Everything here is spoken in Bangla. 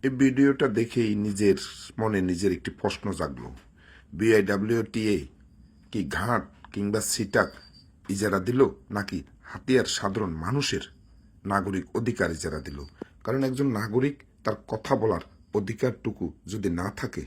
এই ভিডিওটা দেখেই নিজের মনে নিজের একটি প্রশ্ন জাগলো। বিআইডব্লিউটিএ কি ঘাট কিংবা সিটাক ইজারা দিল, নাকি হাতিয়ার সাধারণ মানুষের নাগরিক অধিকার ইজারা দিল? কারণ একজন নাগরিক তার কথা বলার অধিকারটুকু যদি না থাকে,